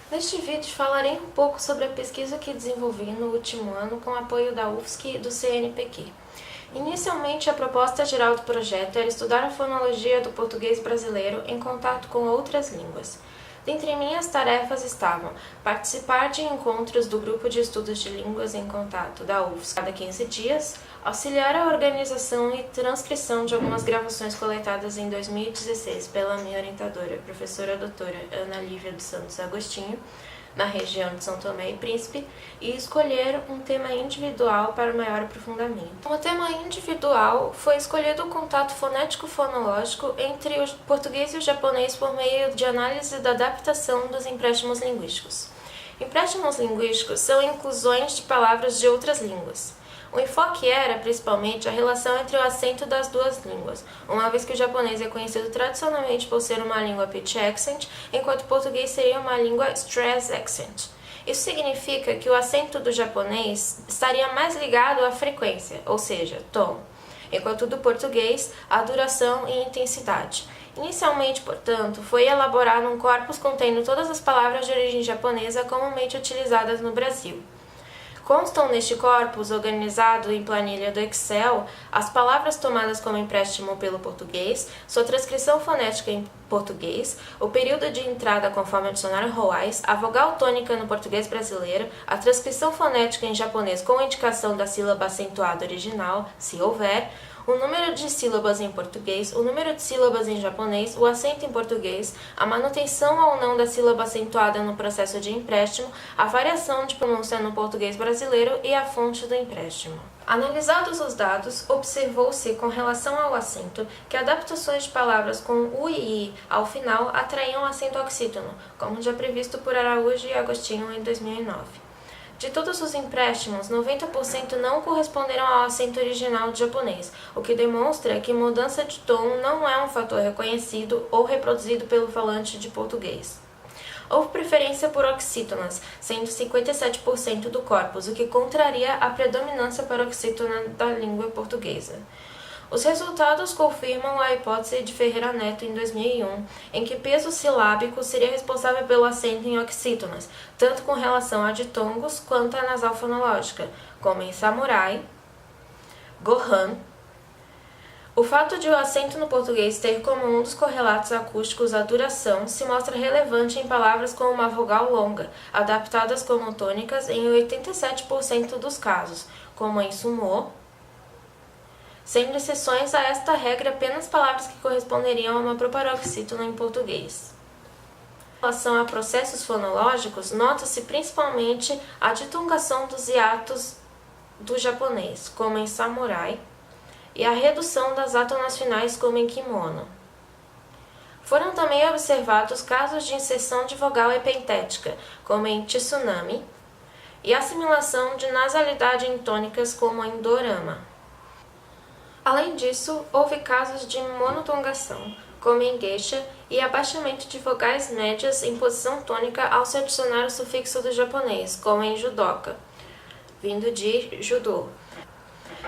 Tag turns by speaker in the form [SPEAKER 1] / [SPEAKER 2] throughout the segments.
[SPEAKER 1] Neste vídeo falarei um pouco sobre a pesquisa que desenvolvi no último ano com apoio da UFSC e do CNPq. Inicialmente, a proposta geral do projeto era estudar a fonologia do português brasileiro em contato com outras línguas. Dentre minhas tarefas estavam participar de encontros do Grupo de Estudos de Línguas em Contato da UFSC cada 15 dias, auxiliar a organização e transcrição de algumas gravações coletadas em 2016 pela minha orientadora, professora doutora Ana Lívia dos Santos Agostinho, na região de São Tomé e Príncipe, e escolher um tema individual para o maior aprofundamento. O tema individual foi escolhido o contato fonético-fonológico entre o português e o japonês por meio de análise da adaptação dos empréstimos linguísticos. Empréstimos linguísticos são inclusões de palavras de outras línguas. O enfoque era, principalmente, a relação entre o acento das duas línguas, uma vez que o japonês é conhecido tradicionalmente por ser uma língua pitch accent, enquanto o português seria uma língua stress accent. Isso significa que o acento do japonês estaria mais ligado à frequência, ou seja, tom, enquanto do português, à duração e intensidade. Inicialmente, portanto, foi elaborado um corpus contendo todas as palavras de origem japonesa comumente utilizadas no Brasil. Constam neste corpus, organizado em planilha do Excel, as palavras tomadas como empréstimo pelo português, sua transcrição fonética em português, o período de entrada conforme o dicionário Roais, a vogal tônica no português brasileiro, a transcrição fonética em japonês com indicação da sílaba acentuada original, se houver, o número de sílabas em português, o número de sílabas em japonês, o acento em português, a manutenção ou não da sílaba acentuada no processo de empréstimo, a variação de pronúncia no português brasileiro e a fonte do empréstimo. Analisados os dados, observou-se, com relação ao acento, que adaptações de palavras com U e I ao final atraíam acento oxítono, como já previsto por Araújo e Agostinho em 2009. De todos os empréstimos, 90% não corresponderam ao acento original do japonês, o que demonstra que mudança de tom não é um fator reconhecido ou reproduzido pelo falante de português. Houve preferência por oxítonas, sendo 57% do corpus, o que contraria a predominância paroxítona da língua portuguesa. Os resultados confirmam a hipótese de Ferreira Neto em 2001, em que peso silábico seria responsável pelo acento em oxítonas, tanto com relação a ditongos quanto a nasal fonológica, como em samurai, gohan. O fato de o acento no português ter como um dos correlatos acústicos a duração se mostra relevante em palavras com uma vogal longa, adaptadas como tônicas em 87% dos casos, como em sumô, sendo exceções a esta regra apenas palavras que corresponderiam a uma proparoxítona em português. Em relação a processos fonológicos, nota-se principalmente a ditongação dos hiatos do japonês, como em samurai, e a redução das átonas finais, como em kimono. Foram também observados casos de inserção de vogal epentética, como em tsunami, e assimilação de nasalidade em tônicas, como em dorama. Além disso, houve casos de monotongação, como em geisha, e abaixamento de vogais médias em posição tônica ao se adicionar o sufixo do japonês, como em judoka, vindo de judô.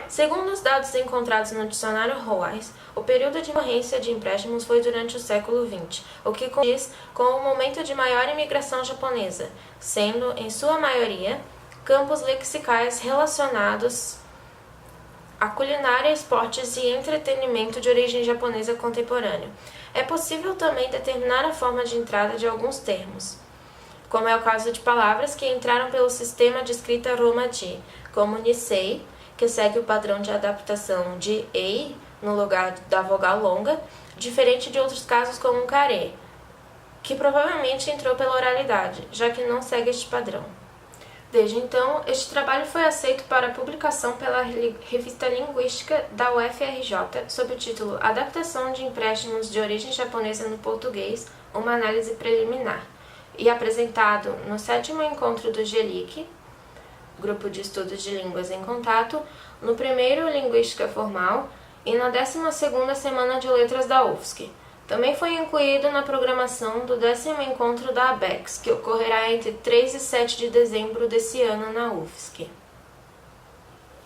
[SPEAKER 1] Segundo os dados encontrados no dicionário Roais, o período de ocorrência de empréstimos foi durante o século XX, o que condiz com o momento de maior imigração japonesa, sendo, em sua maioria, campos lexicais relacionados a culinária, esportes e entretenimento de origem japonesa contemporânea. É possível também determinar a forma de entrada de alguns termos, como é o caso de palavras que entraram pelo sistema de escrita Romaji, como Nisei, que segue o padrão de adaptação de ei no lugar da vogal longa, diferente de outros casos como Kare, que provavelmente entrou pela oralidade, já que não segue este padrão. Desde então, este trabalho foi aceito para publicação pela Revista Linguística da UFRJ sob o título Adaptação de empréstimos de origem japonesa no português, uma análise preliminar, e apresentado no 7º encontro do GELIC, Grupo de Estudos de Línguas em Contato, no 1º Linguística Formal e na 12ª Semana de Letras da UFSC. Também foi incluído na programação do 10º encontro da ABEX, que ocorrerá entre 3 e 7 de dezembro desse ano na UFSC.